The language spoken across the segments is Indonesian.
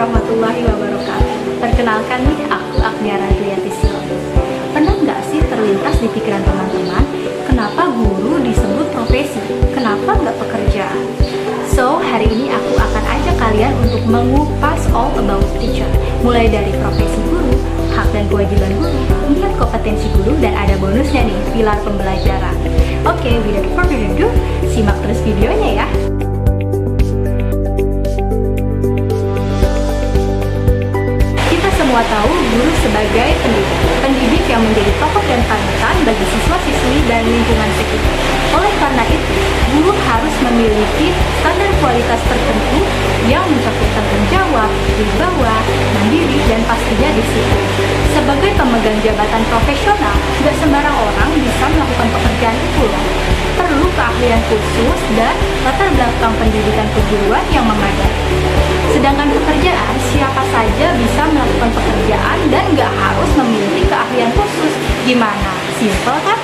warahmatullahi wabarakatuh. Perkenalkan nih, aku Agniara Duyati Silvi. Pernah nggak sih terlintas di pikiran teman-teman, kenapa guru disebut profesi? Kenapa nggak pekerjaan? So, hari ini aku akan ajak kalian untuk mengupas all about teacher. Mulai dari profesi guru, hak dan kewajiban guru, hingga kompetensi guru, dan ada bonusnya nih, pilar pembelajaran. Oke, without further ado, simak terus videonya ya. Semua tahu guru sebagai pendidik yang menjadi tokoh dan panutan bagi siswa-siswi dan lingkungan sekitar. Oleh karena itu, guru harus memiliki standar kualitas tertentu yang mencakup tanggung jawab, wibawa, mandiri, dan pastinya disiplin. Sebagai pemegang jabatan profesional, tidak sembarang orang bisa melakukan pekerjaan itu loh. Perlu keahlian khusus dan latar belakang pendidikan keguruan yang memadai. Sedangkan pekerjaan, siapa saja bisa melakukan pekerjaan dan nggak harus memiliki keahlian khusus. Gimana? Simple kan?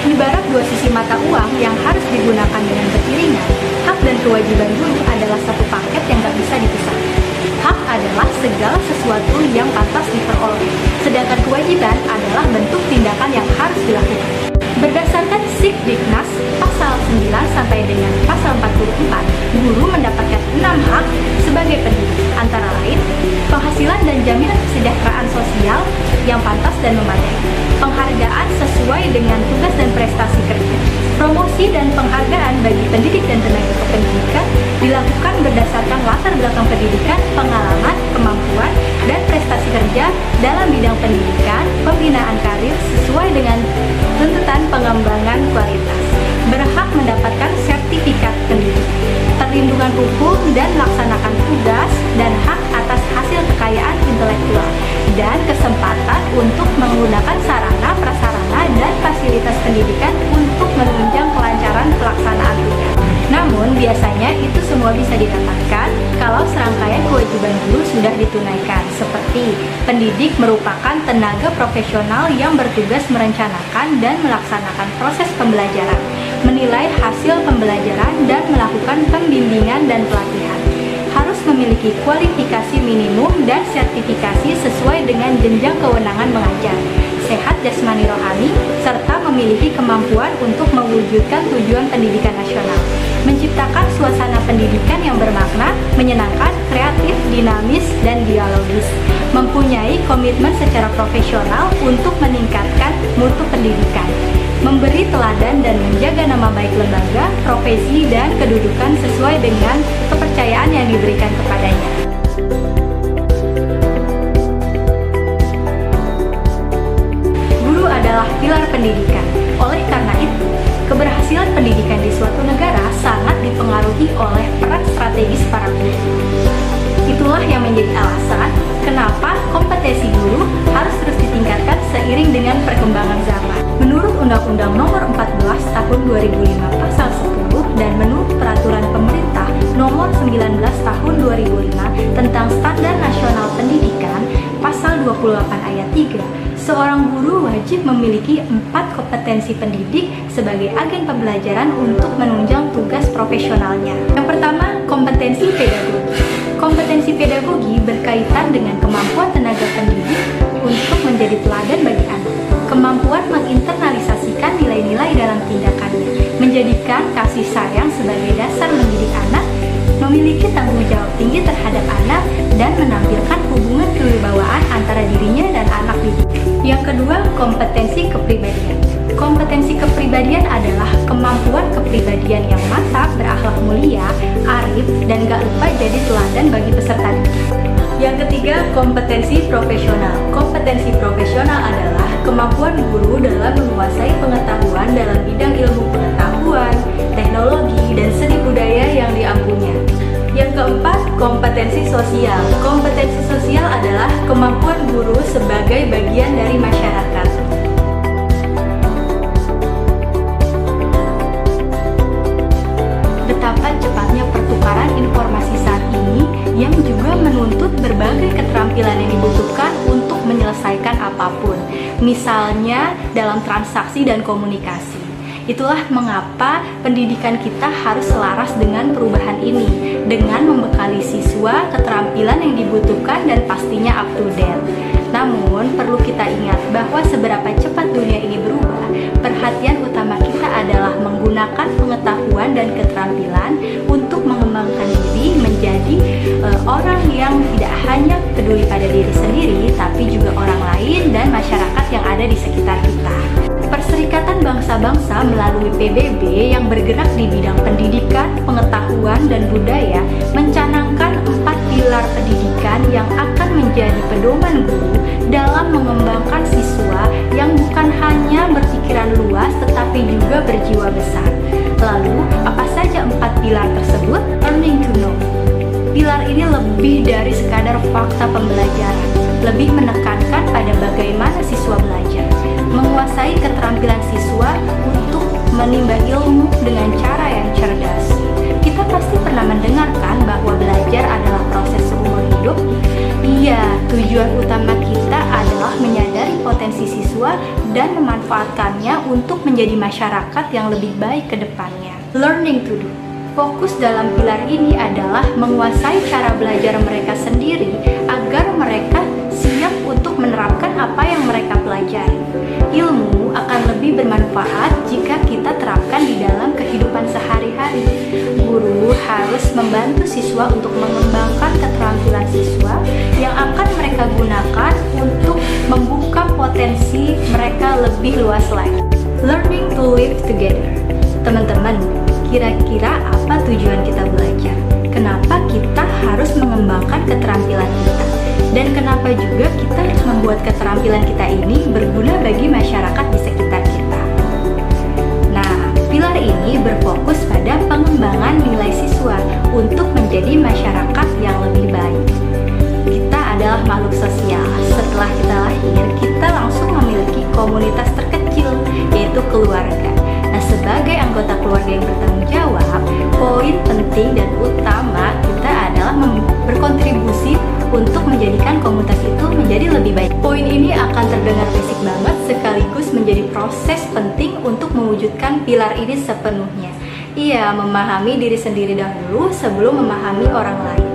Ibarat dua sisi mata uang yang harus digunakan dengan beriringan, hak dan kewajiban guru adalah satu paket yang nggak bisa dipisahkan. Hak adalah segala sesuatu yang pantas diperoleh, sedangkan kewajiban adalah bentuk tindakan yang harus dilakukan. Berdasarkan Sikdiknas pasal 9 sampai dengan pasal 44, guru mendapatkan 6 hak sebagai pendidik, antara lain penghasilan dan jaminan kesejahteraan sosial yang pantas dan memadai, penghargaan sesuai dengan tugas dan prestasi kerja, promosi dan penghargaan bagi pendidik dan tenaga kependidikan dilakukan berdasarkan latar belakang pendidikan, pengalaman, kemampuan, dan prestasi kerja dalam bidang pendidikan, pembinaan karir sesuai dengan tuntutan pengembangan kualitas, berhak mendapatkan sertifikat pendidik, perlindungan hukum dan melaksanakan tugas, dan hak atas hasil kekayaan intelektual, dan kesempatan untuk menggunakan sarana, prasarana, dan fasilitas pendidikan untuk menunjang kelancaran pelaksanaan tugas. Namun, biasanya itu semua bisa didapatkan kalau serangkaian kewajiban guru sudah ditunaikan, seperti pendidik merupakan tenaga profesional yang bertugas merencanakan dan melaksanakan proses pembelajaran, menilai hasil pembelajaran, dan melakukan pembimbingan dan pelatihan. Harus memiliki kualifikasi minimum dan sertifikasi sesuai dengan jenjang kewenangan mengajar, sehat jasmani rohani, serta memiliki kemampuan untuk mewujudkan tujuan pendidikan nasional, menciptakan suasana pendidikan yang bermakna, menyenangkan, kreatif, dinamis, dan dialogis, mempunyai komitmen secara profesional untuk meningkatkan mutu pendidikan, memberi teladan dan menjaga nama baik lembaga, profesi, dan kedudukan sesuai dengan kepercayaan yang diberikan kepadanya. Guru adalah pilar pendidikan. Oleh karena itu, keberhasilan pendidikan di suatu negara sangat dipengaruhi oleh peran strategis para guru. Itulah yang menjadi alasan kenapa kompetensi guru harus terus ditingkatkan seiring dengan perkembangan zaman. Menurut Undang-Undang Nomor 14 Tahun 2005 Pasal 10 dan menurut Peraturan Pemerintah Nomor 19 Tahun 2005 tentang Standar Nasional Pendidikan Pasal 28 Ayat 3, seorang guru wajib memiliki 4 kompetensi pendidik sebagai agen pembelajaran untuk menunjang tugas profesionalnya. Yang pertama, kompetensi pedagogi. Kompetensi pedagogi berkaitan dengan kemampuan tenaga pendidik untuk menjadi teladan bagi anak, kemampuan menginternalisasikan nilai-nilai dalam tindakannya, menjadikan kasih sayang sebagai dasar mendidik anak, memiliki tanggung jawab tinggi terhadap anak, dan menampilkan hubungan kewibawaan antara dirinya dan anak didik. Yang kedua, kompetensi kepribadian. Kompetensi kepribadian adalah kemampuan kepribadian yang mantap, berakhlak mulia, arif, dan gak lupa jadi teladan bagi peserta didik. Yang ketiga, kompetensi profesional. Kompetensi profesional adalah kemampuan guru dalam menguasai pengetahuan dalam bidang ilmu pengetahuan, teknologi, dan seni budaya yang diampunya. Yang keempat, kompetensi sosial. Kompetensi sosial adalah kemampuan guru sebagai bagian dari masyarakat. Betapa cepatnya pertukaran informasi saat ini yang juga menuntut berbagai keterampilan yang dibutuhkan untuk menyelesaikan apapun, misalnya dalam transaksi dan komunikasi. Itulah mengapa pendidikan kita harus selaras dengan perubahan ini, dengan membekali siswa keterampilan yang dibutuhkan dan pastinya up to date. Namun, perlu kita ingat bahwa seberapa cepat dunia ini berubah, perhatian utama kita adalah menggunakan pengetahuan dan keterampilan untuk mengembangkan diri menjadi orang yang tidak hanya peduli pada diri sendiri, tapi juga orang lain dan masyarakat yang ada di sekitar kita. Perserikatan Bangsa-Bangsa melalui PBB yang bergerak di bidang pendidikan, pengetahuan, dan budaya mencanangkan 4 pilar pendidikan yang akan menjadi pedoman guru dalam mengembangkan siswa yang bukan hanya berpikiran luas tetapi juga berjiwa besar. Lalu, apa saja 4 pilar tersebut? Learning to know. Pilar ini lebih dari sekadar fakta pembelajaran, lebih menekankan pada bagaimana siswa belajar, menguasai keterampilan siswa untuk menimba ilmu dengan cara yang cerdas. Kita pasti pernah mendengarkan bahwa belajar adalah proses seumur hidup. Iya, tujuan utama kita adalah menyadari potensi siswa dan memanfaatkannya untuk menjadi masyarakat yang lebih baik ke depannya. Learning to do. Fokus dalam pilar ini adalah menguasai cara belajar mereka sendiri agar mereka siap untuk menerapkan apa yang mereka pelajari. Ilmu akan lebih bermanfaat jika kita terapkan di dalam kehidupan sehari-hari. Guru harus membantu siswa untuk mengembangkan keterampilan siswa yang akan mereka gunakan untuk membuka potensi mereka lebih luas lagi. Learning to live together. Teman-teman, kira-kira apa tujuan kita belajar? Kenapa kita harus mengembangkan keterampilan kita? Dan kenapa juga kita harus membuat keterampilan kita ini berguna bagi masyarakat di sekitar kita? Nah, pilar ini berfokus pada pengembangan nilai siswa untuk menjadi masyarakat yang lebih baik. Kita adalah makhluk sosial. Setelah kita lahir, kita langsung memiliki komunitas terkecil, yaitu keluarga. Nah, sebagai anggota keluarga yang bertanggung jawab, poin penting dan utama kita adalah berkontribusi untuk menjadikan komunitas itu menjadi lebih baik. Poin ini akan terdengar basic banget, sekaligus menjadi proses penting untuk mewujudkan pilar ini sepenuhnya. Iya, memahami diri sendiri dahulu sebelum memahami orang lain.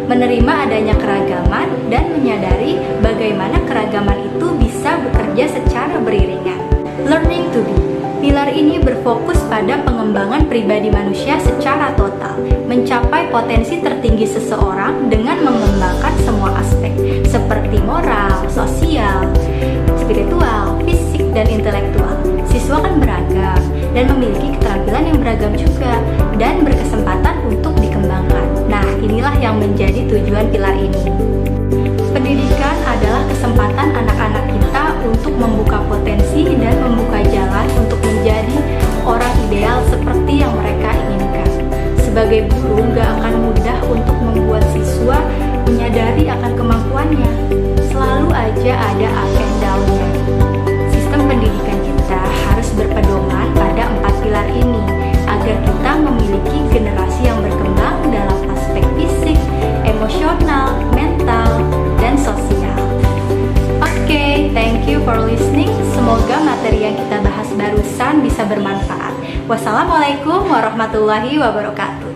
Menerima adanya keragaman dan menyadari bagaimana keragaman itu bisa bekerja secara beriringan. Learning to be. Pilar ini berfokus pada pengembangan pribadi manusia secara total, mencapai potensi tertinggi seseorang dengan mengembangkan semua aspek, seperti moral, sosial, spiritual, fisik, dan intelektual. Siswa kan beragam dan memiliki keterampilan yang beragam juga, dan berkesempatan untuk dikembangkan. Nah, inilah yang menjadi tujuan pilar ini. Pendidikan adalah kesempatan anak-anak kita untuk membuka potensi dan membuka jalan untuk menjadi orang ideal seperti yang mereka inginkan. Sebagai guru, gak akan mudah untuk membuat siswa menyadari akan kemampuannya. Selalu aja ada up and down-nya. Sistem pendidikan kita harus berpedoman pada 4 pilar ini agar kita memiliki generasi yang berkembang dalam aspek fisik, emosional, mental, dan sosial. Oke, thank you for listening. Semoga materi yang kita bahas barusan bisa bermanfaat. Wassalamualaikum warahmatullahi wabarakatuh.